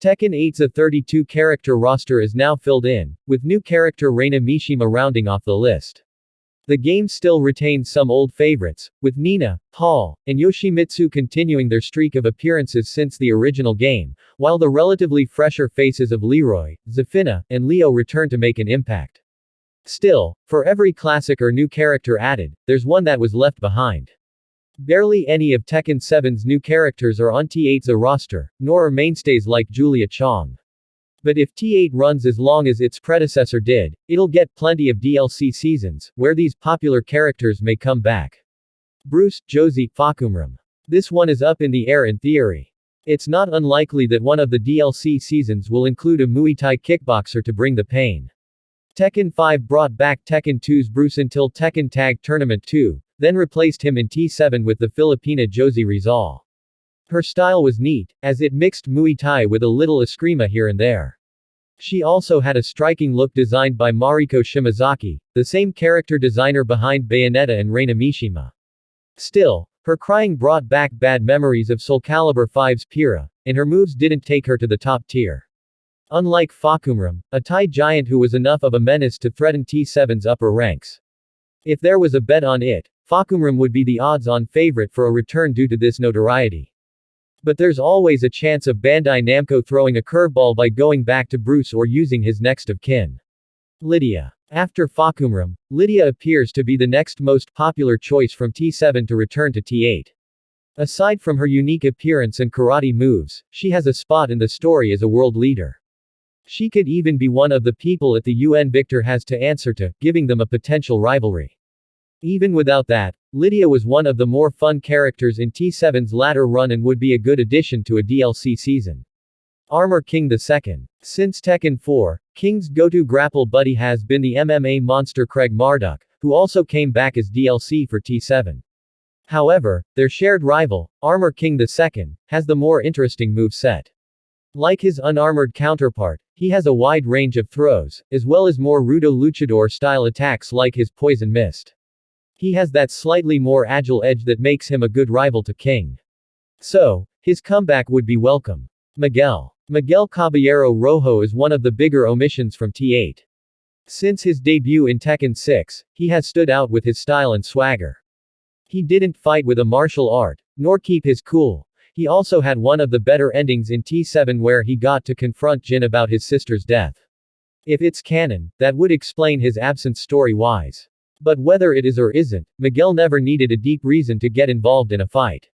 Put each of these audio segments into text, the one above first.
Tekken 8's 32-character roster is now filled in, with new character Reina Mishima rounding off the list. The game still retains some old favorites, with Nina, Paul, and Yoshimitsu continuing their streak of appearances since the original game, while the relatively fresher faces of Leroy, Zafina, and Leo return to make an impact. Still, for every classic or new character added, there's one that was left behind. Barely any of Tekken 7's new characters are on T8's roster, nor are mainstays like Julia Chang. But if T8 runs as long as its predecessor did, it'll get plenty of DLC seasons, where these popular characters may come back. Bruce, Josie, Fahkumram. This one is up in the air in theory. It's not unlikely that one of the DLC seasons will include a Muay Thai kickboxer to bring the pain. Tekken 5 brought back Tekken 2's Bruce until Tekken Tag Tournament 2, then replaced him in T7 with the Filipina Josie Rizal. Her style was neat, as it mixed Muay Thai with a little Eskrima here and there. She also had a striking look designed by Mariko Shimazaki, the same character designer behind Bayonetta and Reina Mishima. Still, her crying brought back bad memories of Soul Calibur 5's Pyrrha, and her moves didn't take her to the top tier. Unlike Fahkumram, a Thai giant who was enough of a menace to threaten T7's upper ranks. If there was a bet on it, Fahkumram would be the odds-on favorite for a return due to this notoriety. But there's always a chance of Bandai Namco throwing a curveball by going back to Bruce or using his next of kin. Lydia. After Fahkumram, Lydia appears to be the next most popular choice from T7 to return to T8. Aside from her unique appearance and karate moves, she has a spot in the story as a world leader. She could even be one of the people at the UN Victor has to answer to, giving them a potential rivalry. Even without that, Lydia was one of the more fun characters in T7's latter run and would be a good addition to a DLC season. Armor King II. Since Tekken 4, King's go-to grapple buddy has been the MMA monster Craig Marduk, who also came back as DLC for T7. However, their shared rival, Armor King II, has the more interesting moveset. Like his unarmored counterpart, he has a wide range of throws, as well as more Rudo Luchador-style attacks like his Poison Mist. He has that slightly more agile edge that makes him a good rival to King. So, his comeback would be welcome. Miguel. Miguel Caballero Rojo is one of the bigger omissions from T8. Since his debut in Tekken 6, he has stood out with his style and swagger. He didn't fight with a martial art, nor keep his cool. He also had one of the better endings in T7 where he got to confront Jin about his sister's death. If it's canon, that would explain his absence story-wise. But whether it is or isn't, Miguel never needed a deep reason to get involved in a fight.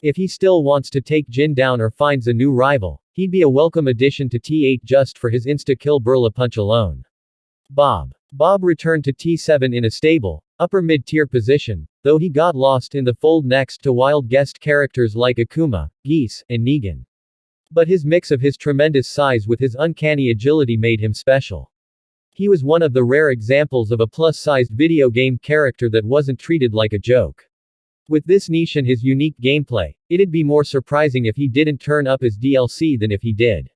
If he still wants to take Jin down or finds a new rival, he'd be a welcome addition to T8 just for his insta-kill Burla punch alone. Bob. Bob returned to T7 in a stable, upper mid-tier position, though he got lost in the fold next to wild guest characters like Akuma, Geese, and Negan. But his mix of his tremendous size with his uncanny agility made him special. He was one of the rare examples of a plus-sized video game character that wasn't treated like a joke. With this niche and his unique gameplay, it'd be more surprising if he didn't turn up as DLC than if he did.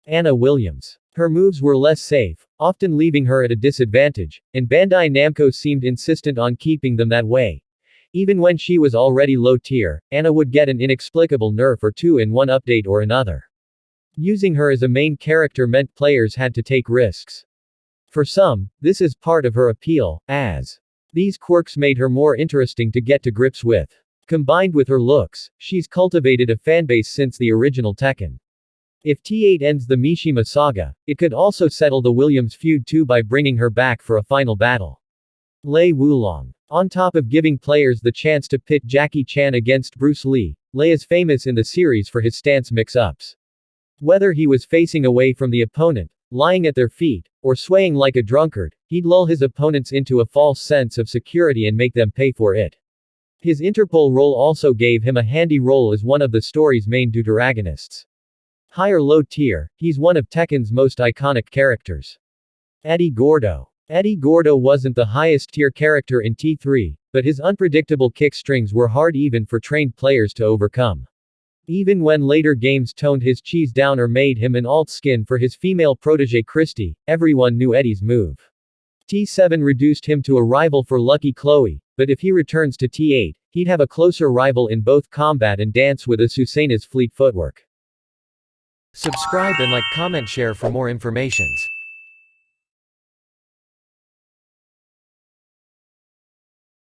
Anna Williams. Her moves were less safe, often leaving her at a disadvantage, and Bandai Namco seemed insistent on keeping them that way. Even when she was already low tier, Anna would get an inexplicable nerf or two in one update or another. Using her as a main character meant players had to take risks. For some, this is part of her appeal, as these quirks made her more interesting to get to grips with. Combined with her looks, she's cultivated a fanbase since the original Tekken. If T8 ends the Mishima saga, it could also settle the Williams feud too by bringing her back for a final battle. Lei Wulong. On top of giving players the chance to pit Jackie Chan against Bruce Lee, Lei is famous in the series for his stance mix-ups. Whether he was facing away from the opponent, lying at their feet, or swaying like a drunkard, he'd lull his opponents into a false sense of security and make them pay for it. His Interpol role also gave him a handy role as one of the story's main deuteragonists. High or low tier, he's one of Tekken's most iconic characters. Eddy Gordo. Eddy Gordo wasn't the highest tier character in T3, but his unpredictable kick strings were hard even for trained players to overcome. Even when later games toned his cheese down or made him an alt skin for his female protege Christy, everyone knew Eddy's move. T7 reduced him to a rival for Lucky Chloe, but if he returns to T8, he'd have a closer rival in both combat and dance with Azucena's fleet footwork. Subscribe and like, comment, share for more informations.